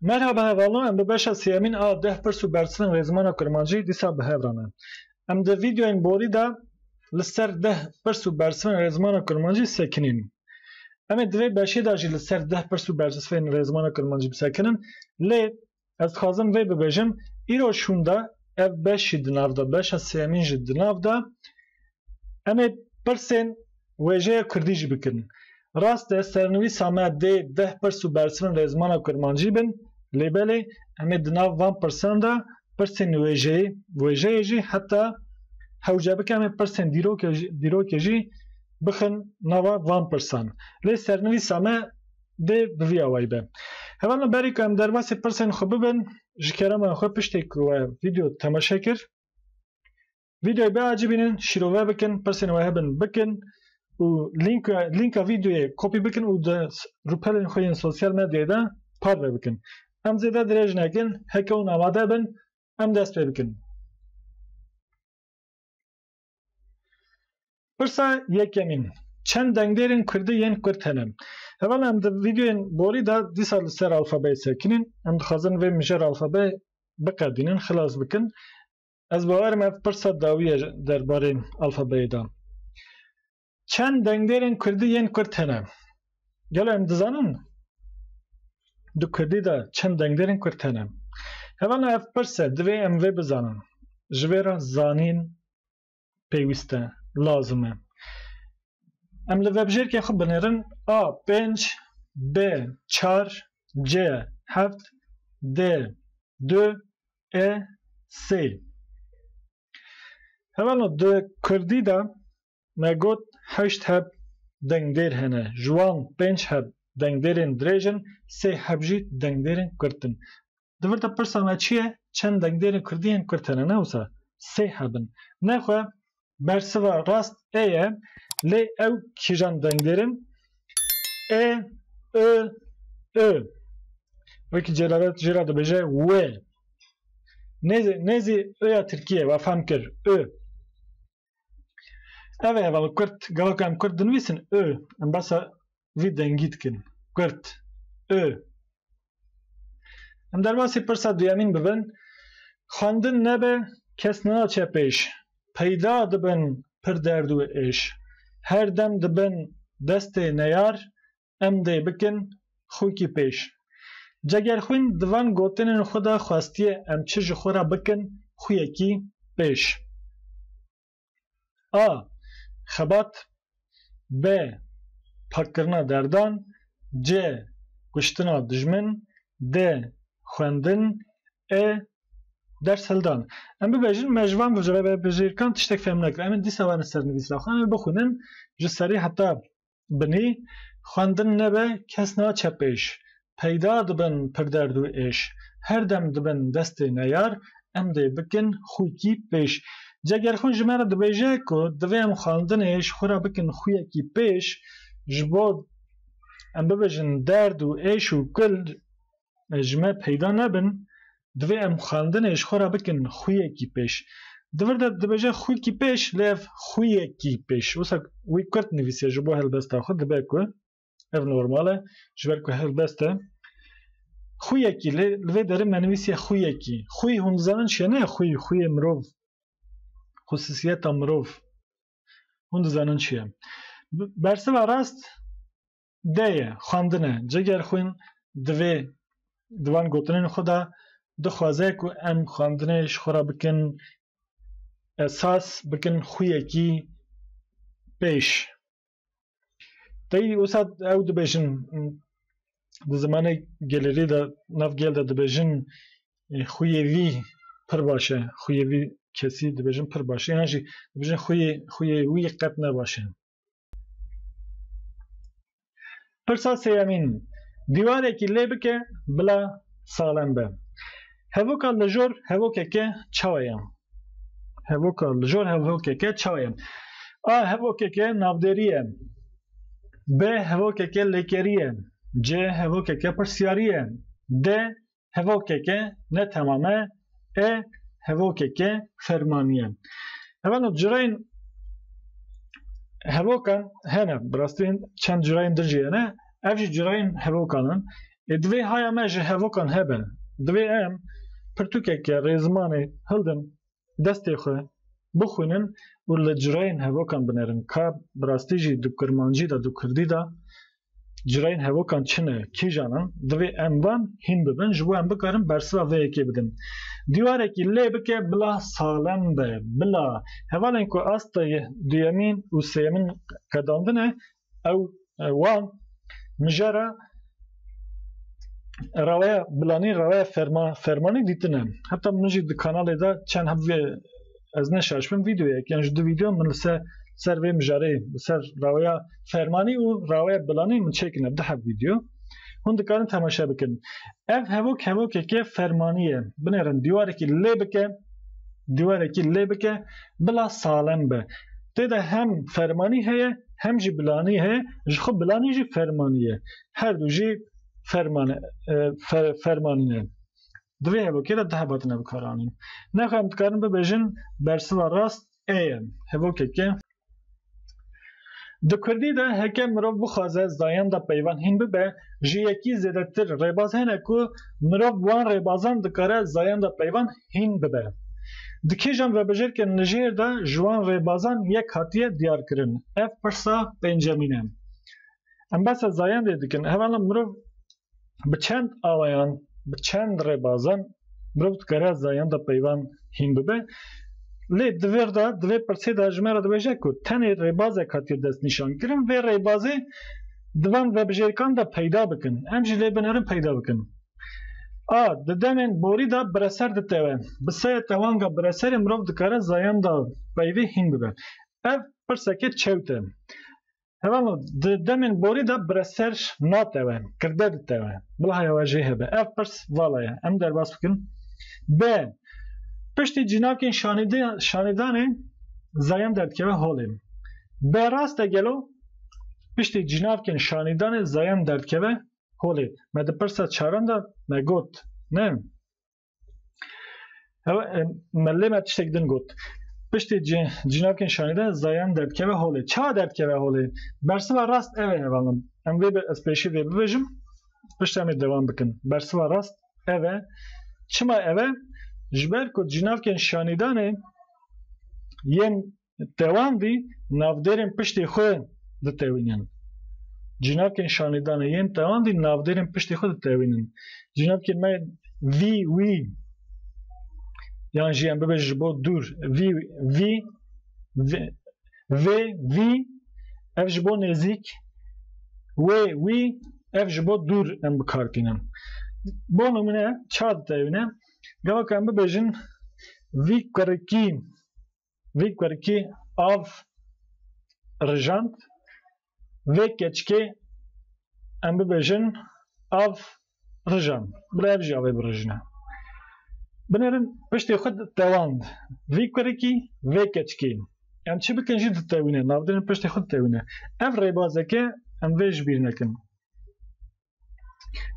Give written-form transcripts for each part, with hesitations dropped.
Merhaba hevalno, em bi beşa sêyemîn a deh pirs û bersivên rêzimana Kurmancî dîsa bihevranin. Em di vîdeoyên borî de li ser deh pirs û bersivên rêzimana Kurmancî sekinin. Em ê divê beşê de jî li ser deh pirs û bersivên rêzimana Kurmancî bisekinin. Lê ez dixwazim vê bibêjim, îro şûnde ev beşî di nav de, beşa sêyemîn jî di nav de em ê pirsên wêjeya Kurdî jî bikin. Rast e sernivîsa me dê deh pirs û bersivên rêzimana Kurmancî bin, lêbelê em ê di nav van pirsan de pirsên wêjeyê jî heta hewce bike em ê pirsên dîrokê jî bixin nava van pirsan. Lê sernivîsa me dê bi vî awayî be. Hevalno berî ku em derbasî pirsên xwe bibin, ji kerema xwe piştê ku we vîdeo temaşe kir, vîdeoyê biacîbînin, şîrove bikin, pirsên we hebin bikin û linka vîdeoyê kopî bikin û di rûpelên xwe yên sosyal medyayê de parve bikin. Em zêde dirêj nekin, heke û amade bin, em dest pê bikin. Pirsa yekemîn, çend dengdêrên Kurdî yên Kurd hene? Heval em di vîdeoyên borî de dîsa li ser alfabeyê sekinin, em dixwazin vê mijar alfabeyê biqedînin, xilas bikin. Ez bawerim ev pirsa dawî ye derbarê alfabeyê de. Çend dengdêrên Kurdî yên Kurd hene? Gelo em dizanin? Di Kurdî de çend dengdêrên Kurd hene? Hevalno ev pirs e, divê em vê bizanin. Ji vê re zanîn pêwîst e, lazim e. Em li vebjêrkê xwe binêrin A5, B4, C7, D2, E3. Hevalno di Kurdî de me got 8 heb dengdêr hene. Ji wan 5 heb dengdêrên dirêj in, 3 heb jî dengdêrên Kurd in. Di vir de pirsa me çi ye? Çend dengdêrên Kurdî yên Kurd hene, ne wisa? 3 hebin. Nexwe bersiva rast E ye, lê ew kîjan dengdêrin? E, Ö, Ö. Wekî celalet jê re dibêje wê. Nêzî Öya Tirkiye, we fehm kir, Ö. Ev ê heval Kurd, gelo ku em Kurd dinivîsin Ö, em besa vî dengî dikin. Kurd, Ö. Em derbasî pirsa duyemîn bibin, xwendin nebe, kes naçe pêş. Peyda dibin pir derd û êş. Her dem dibin destê neyar, em dê bikin xwîkî pêş. Cegerxwîn di van gotinên xwe de xwestiye em çi ji xwe re bikin xwîyekî pêş. A. Xebat, B. Pakkirina derdan, C. Kuştina dijmin, D. Xwendin, E. Ders hildan. Em bibêjin me ji van vebjêrkan tiştek fêm nekirin. Em ê dîsa wan sernivîsra xwe em ê bixwînin ji serî heta binî xwendin nebe kes naçe pêş. Peyda dibin pir derd û êş. Her dem dibin destê neyar, em dê bikin xwîkî pêş. Cegerxwîn ji me re dibêje ku divê em xwendinê ji xwe re bikin xwîyekî pêş, ji bo em bibêjin derd û êş û kul ji me peyda nebin, divê em xwendinê ji xwe re bikin xwîyekî pêş. Di vir de dibêje xwîkî pêş, lê ev xwîyekî pêş. Wisa wî Kurd nivîsiye ji bo helbesta xwe dibe ku ev normal e, ji ber ku helbest e. Xwîyekî, lê li vê derê me nivîsiye xwîyekî. Xwî hûn dizanin çi ye? Ne xwîyê mirov, xusûsiyeta mirov. Hûn dizanin çi ye? Bersiva rast D ye, xwendin e. Cegerxwîn divê di van gotinên xwe de dixwaze ku em xwendinê ji xwe re bikin esas, bikin xwîyekî pêş. Teyî wisa ew dibêjin di zimanê gelêrî de nav gel de dibêjin xwîyê wî pir baş e. Xwîyê wî kesî dibêjin pir baş e. Yan jî dibêjin xwîyê wî qet ne baş e. Pirsa sêyemîn, dîwarekî lê bike bila salem be. Hevoka lijor hevokeke çawa ye? Hevoka lijor hevokeke çawa ye? A. Hevokeke navderî ye. B. Hevokeke lêkerî ye. C. Hevokeke pirsyarî ye. D. Hevokeke ne temam e. E. Hevokeke fermanî ye. Hevalno cirayên hevokan hene, bi rastî çend cirayên din jî hene. Ev jî cirayên hevokan in. دوی های ما جه هفوکان هبه دوی پرتوکه که ریزمانی هلدن دستی خواه بخونن و لجراین هفوکان بنرن که براستی جی دو کرمانجی دا دو کردی دا جراین هفوکان چنه کی جانن دوی وان هین ببن جبو بکارن برسوا و یکی بدن دیواره کی لی بکه بلا سالم به بلا هوالن کو است دیامین و سیمین کداندنه او وان مجرا روایه بلانی روایه فرمانی دیتنه حتی منجی د کانال دا چند هم از نشاشم ویدیو یک یعنی دو ویدیو من سر وی مجاری سر روایه فرمانی و روایه بلانی من چکنم ده ویدیو هون دکارن تماشا بکن اف هوک که فرمانیه بنرن دیواره کی لی بکه بلا سالم به تیده هم فرمانی هیه هم جی بلانی هیه خب بلانی جی فرمانیه هر دو جی فرمانیه دوی هوکی را ده باتنه بکارانیم نخواهم دکارن ببیجن برسوا راست ایه هوکی که د کردی ده هکه مروف بخوازه زاین دا پیوان هین ببه جی یکی زیده تر ریباز هنه که مروف وان ریبازان دکاره زاین دا پیوان هین ببه دکی جان و بجر که نجیر ده جوان ریبازان یک هاتیه دیار کرن اف پرسا پنجمینه ام بس زاین ده دکن اولا مروف بچند آوایان بچند ریبازان مروف دکاره زاین دا پیوان هین ببه لی دویر دا دوی پرسی دا جمعه دا بیجه که تنی ریبازه کاتی دست نشان کرن و ریبازه دوان و بجرکان دا پیدا بکن امجی لی بنرم پیدا بکن ددمن بوری دا برسر دا تاوه بسه تاوانگا برسر مروف دکاره زاین دا پیوی هین ببه اف پرسکه چوته هوالو ددمن بوری دا برسر نا تاوه کرده دا تاوه بلا های واجه هبه اف پرس والایه ام در باس بکن پشتی جناکین شانیدانه زایم دردکه هولیم به راست گلو پشتی جناکین شانیدانه زایم دردکه هولیم مده پرسا چاران دا مگوت نه ملی ما تشتکدن گوت پشتی جناکین شانیدانه زایم دردکه هولیم چا دردکه هولیم برسوا راست اوه هوالم ام وی اسپیشی وی بویجم پشتی همی دوام بکن برسوا راست اوه چما اوه جبر که جناکین شانیدانه ین توان دی نافدرین پشتی خود دتوینن جناکین شانیدانه ین توان دی نافدرین پشتی خود دتوینن جناکین ما وی یعنی جیم ببیش با دور وی اف جبو نزیک وی اف جبو دور ام بکارتینن با نمونه چا دتوینه گاوا کم ببیجن وی کرکی آف رجاند وی کچکی ام ببیجن آف رجاند برای بجاوی برجنه بنرن پشتی خود تواند وی کرکی وی کچکی ام چی بکنجی دتوینه نافدرین پشتی خود تاوینه اف ریبازه که ام ویج بیر نکن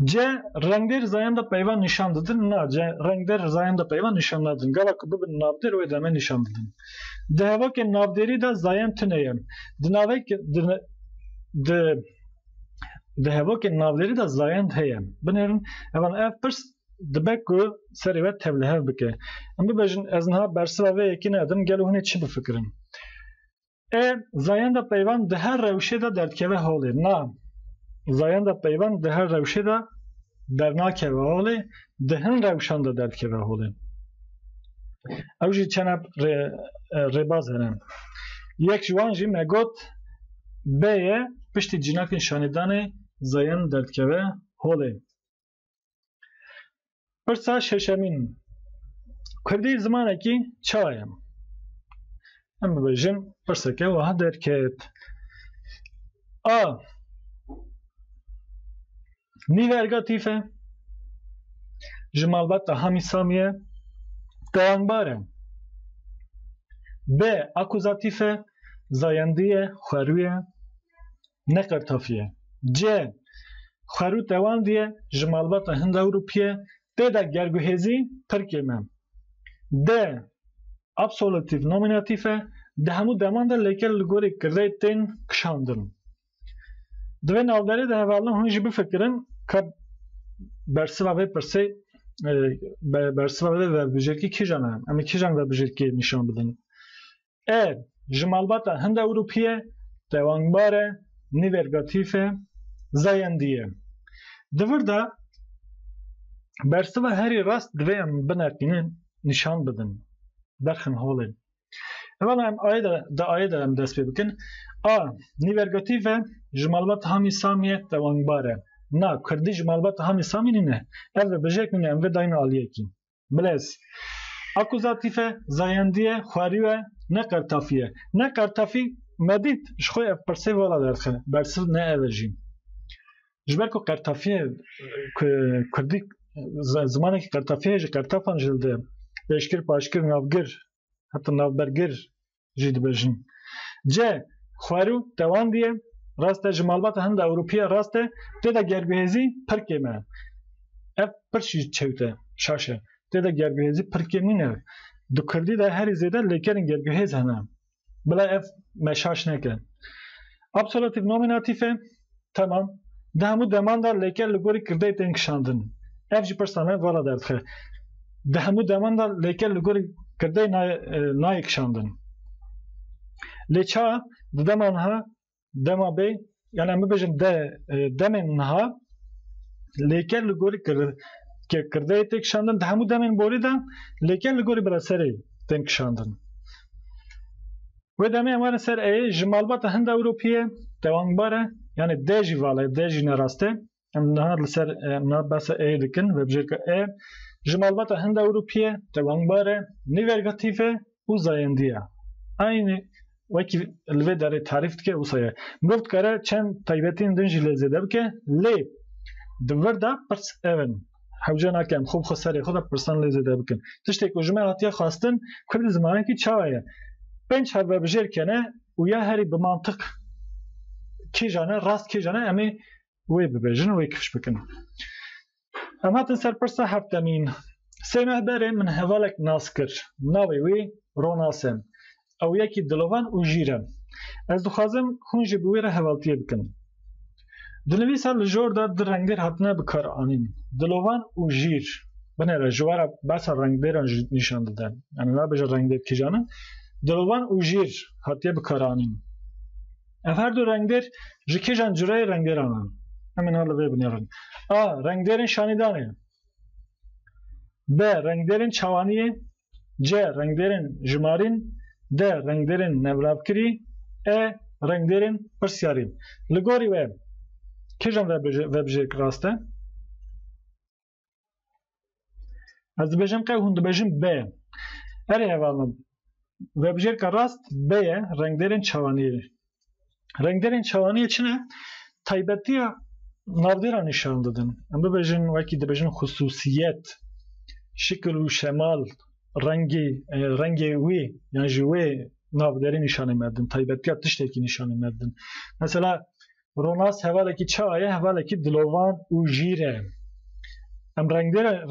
C rengler zayanda peyvan nişan dedin na C rengler zayanda peyvan nişan dedin gala ku bibin navder ve deme nişan dedin dehava ke navderi da zayan tüneyem dinave ke dehava ke navderi da zayan heyem binerin evan ev pers dibek ku serivet tevlehev bike ama bejin eznha bersiva ve ekine adım gel hune çi bifikrin zayanda peyvan de her revşe da dertkeve holir na زاین دا پیوند ده هر روشه دا در ناکه و حاله ده هن روشان دا درد که و حاله اوجی چنب رباز هنم یک جوان جی مگوت بیه پشتی جناکین شانیدان زاین درد که و حاله پرسا ششمین کردی زمانه کی چایم اما بیجن پرسا که و ها درد که نیورگاتیفه جمالبات همی سامیه توانباره ب اکوزاتیفه زایندیه خورویه نقرتافیه ج خورو تواندیه جمالبات هند اوروپیه ده گرگوهزی پرکیمه د ابسولوتیف نومیناتیفه ده همو دمانده لیکل لگوری کرده تین کشاندن دوی نافداری ده حوالا هنجی بفکرن که برسیوا به پرسه برسیوا به وب بجرکی کی جانه اما کی جان وب بجرکی نشان بدن جمالبات هند اروپیه توانباره نیورگاتیفه زایندیه دورده برسیوا هری راست دویم بنرکینه نشان بدن درخن حاله اولا هم آیه هم دست بکن نیورگاتیفه جمالبات همی سامیه توانباره نه کردی جمالبات همی سامی نه ev bejek ne ev dayn aliyeki bilez akuzatife zayandie xwariye ne qartafiye ne qartafi medit jxo ev perse wala derxe bersir ne evejim jber ko qartafiye kurdi zamanı ki qartafiye ji qartafan jilde peşkir paşkir navgir hatta navbergir jid bejim c xwaru dewan diye راسته جمالبات هند اروپیه راسته تدا گربهزی پرکمه اف پرشی چوته شاشه تدا گربهزی پرکمینه دو کردی ده هر زیده لیکن گربهز هنه بلا اف مشاش نکن ابسولوتیف نومیناتیفه tamam ده همو دماندار لیکن لگوری کرده تنکشاندن اف جی پرسانه والا دردخه ده همو دماندار لیکن لگوری کرده نایکشاندن لیچا دمانها دما بی یعنی ما بجن دمن ها لیکن لگوری که کرده تکشاندن ده همو دمن بولیدن لیکن لگوری برا سری تکشاندن و دمی امان سر ای جمالبات هند اروپیه توانباره یعنی دیجی واله دیجی نراسته ام نهار لسر نباس ای دکن و بجرک ای جمالبات هند اروپیه توانباره نیورگاتیفه و زایندیه aynı وکی لوی داره تعریف که اوسایه گفت کاره چند تایبتین دنجی لزیده بکه لی دور دا پرس اون حوجه نکم خوب خسری خود پرسان لزیده بکن تشتی که جمعه هاتیه خواستن کرد زمانه که چاویه پنج هر ببجر کنه و یا هری بمانطق کی جانه راست کی جانه امی وی ببجن وی کفش بکن اما تنسر پرسه هفتمین سیمه بره من هوالک ناس کر ناوی وی رو ناسم او یکی دلوان و جیره از دخوازم خونجی بویره حوالتیه بکن دلویسا لجور دا در رنگدر حتنه بکار آنین دلوان و جیر بنره جوارا بسا رنگدر نشان دادن یعنی نا بجا رنگدر کی جانه دلوان و جیر حتیه بکار آنین اف هر دو رنگدر جکی جان جورای رنگدر آنن همین حالا بی بنیارن رنگدرین شانیدانه ب رنگدرین چوانیه ج رنگدرین جمارین د رنگدرین نورابکری رنگدرین پرسیاری لگوری وی که جان وبجیک راسته از بجم که هند بجم ب اری هوالم وبجیک راست ب رنگدرین چوانی چنه تایبتی نافدیرا نشان دادن اما بجن وکی بجن خصوصیت شکل و شمال رنگی وی yani جوی نافداری نشانه مردن تایبتیات تشتکی نشانه مردن مثلا روناس حوالکی چاویه حوالکی دلوان و جیره ام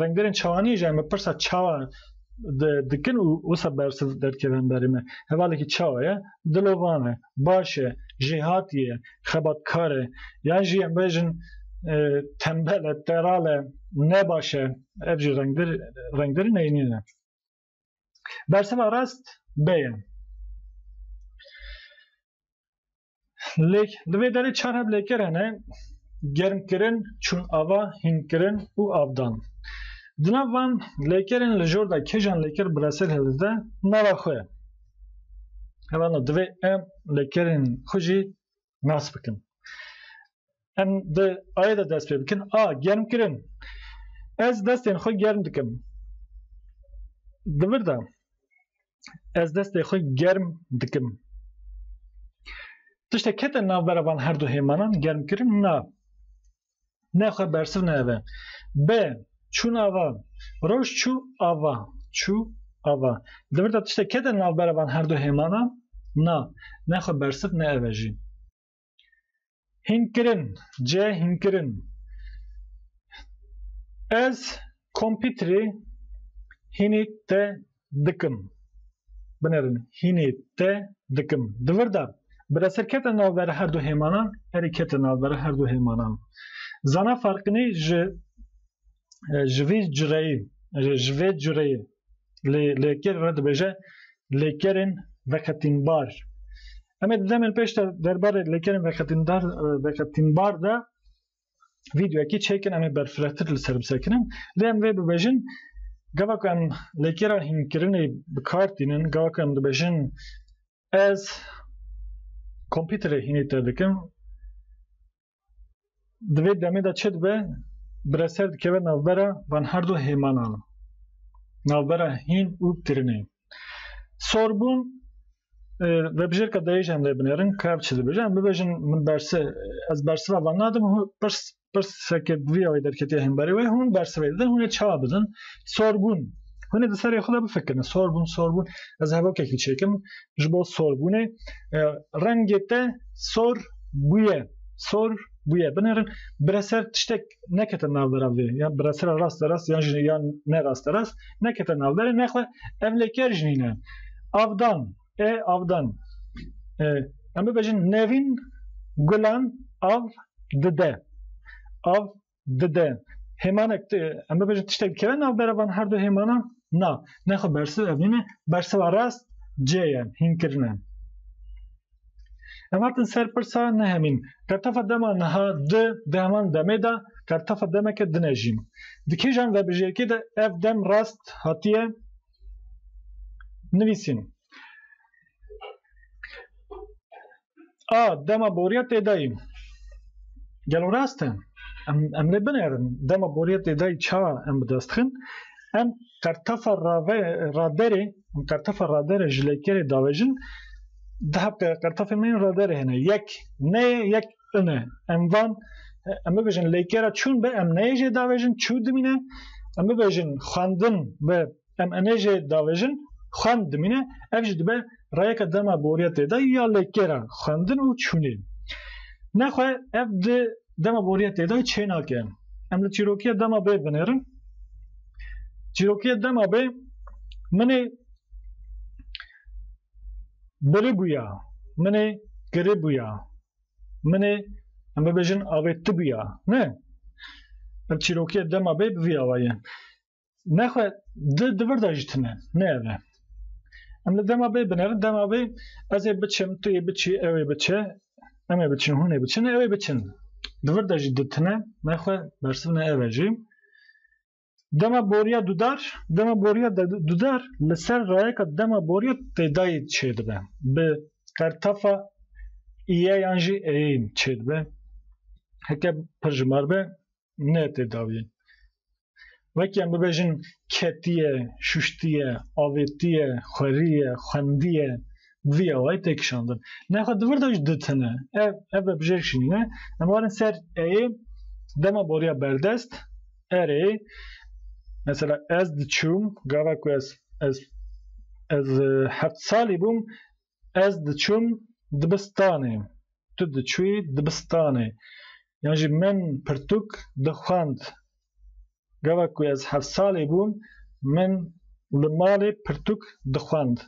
رنگدرین چوانی جایمه پرسا چاوا دکن و سا برسل درکبن بریم حوالکی چاویه دلوانه باشه جهاتیه خباتکاره یا جیم بیجن تنبله تراله نباشه ابجی رنگدری نینینه برسه راست بیه لوی داره چار هب لیکرنه گرم کرن چون آوا هین کرن و آبدان دنوان لیکرن لجور دا کجان لیکر برسل هلده نوا خواه هوانا دوی لیکرن خوشی ناس بکن ام ده آیه دا دست بکن گرم کرن از دستین خو گرم دکم دور دا از دست خو گرم دکم تشته کت ناو برابان هر دو هیمانان گرم کرن نه خو برسر نه و ب چون آوا روش چو آوا دور دا تشته کت ناو برابان هر دو هیمانان نه خو برسر نه اوجی هینکرن هینکرن از کامپیوتری هینی ته دکم بنرن هینی ته دکم دور دا برسر کت ناو بر هر دو هیمانان اری کت ناو بر هر دو هیمانان زانا فرقنی ج جوی جرایی لیکر رد بجه لیکرین وقتین بار اما دمن پیش درباره لیکرین وقتین بار ده ویدیو اکی چیکن اما برفراتر لسر بسکنم لیم وی ببجن گوه که ام لیکران هنگرینی بکارتینن گوه که ام ببجن از کامپیوتر هینی تردکم دوی دمی دا چید به برسر دکوه نوبره وان هر دو هیمان آنم نوبره هین اوب ترینه سوربون و بجر که دایش هم لبنیرن کار چیزی بجن ببجن من برسه از برسه و نادم برس که دوی آوی درکتی هم بری و هون برسه ویدن هونه چا بدن سوربون هونه دسری خدا بفکرن سوربون از هوا که چیکم جبو سوربونه رنگته سور بویه بنرن برسر تشتک نکتن نالداره وی یا برسر راست یا نه راست نکتن نالداره نخواه evleker جنینه avdan اما بجن نوین گلان av dede hemanek اما بجن تشتک که نالداره وان هر دو همانا نه نخواه برسه evline برسه و راست جیه هینکرنه اما تن سر پرسا نه همین کرتاف دما نه ده همان دمه دا کرتاف دمه که دنجیم دکی جان و بجیر که ده اف دم راست هاتیه نویسین دما بوریت ایداییم گلو راسته ام لبنیرن دما بوریت ایدای چا ام بدستخن ام کرتاف رادره جلیکری داویجن ده کرتاف من رادره هنه یک نه اموان اما بجن لیکره چون به ام نیجه داویجن چو دمینه اما بجن خواندن به ام نیجه داویجن خواند دمینه افجد به رایک دما بوریت ده یا لیکره خواندن و چونی نخواه اف دما بوریت ده چه ناکه ام لچیروکی دما به بنرن چیروکی دما به منی بری بویا منی گری بویا منی ام ببجن آویت بویا نه ام چیروکی دما به بویا وایه نخواه دور داجتنه نه اوه ام دما به بنر دما به از بچم توی بچی اوی بچه امی بچن هونه بچن اوی بچن دور داجتنه نخواه برسونه اوه جیم دما بوریا دودار لسر رایک دما بوریا تدای چید به به کرتافا ایه یانجی این چید به هکه پرجمار به نه تداوی وکی هم ببجن کتیه شوشتیه آویتیه خوریه خواندیه وی آوای تکشاندن نه خود دور داشت دتنه او ببجرشینی نه نمارن سر ای دما بوریا بردست اره مثلا از دچوم گاوا کو از 7 سالی بوم از دچوم دبستانه تو دچوی دبستانه یعنی من پرتوک دخواند گاوا کو از 7 سالی بوم من لمالی پرتوک دخواند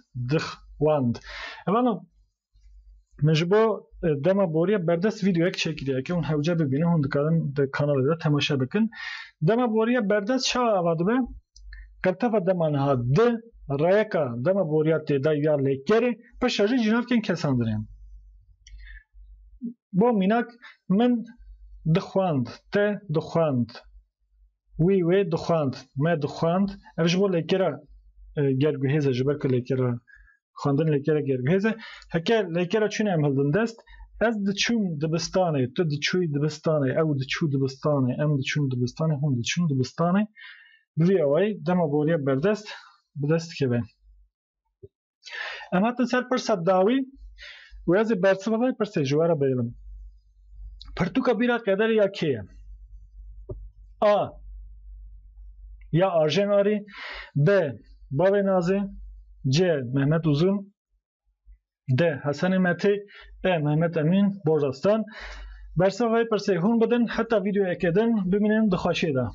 اولا مجبور دما بوریا بردست ویدیو یک چکیده که اون هوجه ببینه هون دکارن در کانال ده تماشا بکن دما بوریا بردست شا آواده به کرتفا دما نها ده رایکا دما بوریا تیدا یا لیکری پس شاجه جناب کن کساندرین با میناک من دخواند ته دخواند وی دخواند ما دخواند اوش با لیکرا گرگوهیزه جبر که لیکرا خواندن لیکره گرگهزه هکه لیکره چونه ام هلدن دست از دچوم دبستانه تو دچوی دبستانه او دچو دبستانه ام دچون دبستانه هم دچون دبستانه بوی اوی دما بوریا بردست بدست که بین ام حتی سر پر صداوی و از برسه بای پر سجواره بیلم پرتوکا بیرا قدر یا کیه یا آرژن آری ب باوی نازی C. Mehmet Uzun D. Hasan Mete E. Mehmet Emin Borzastan Bersa ve perse hun bedin hatta video ekeden biminin dixaşida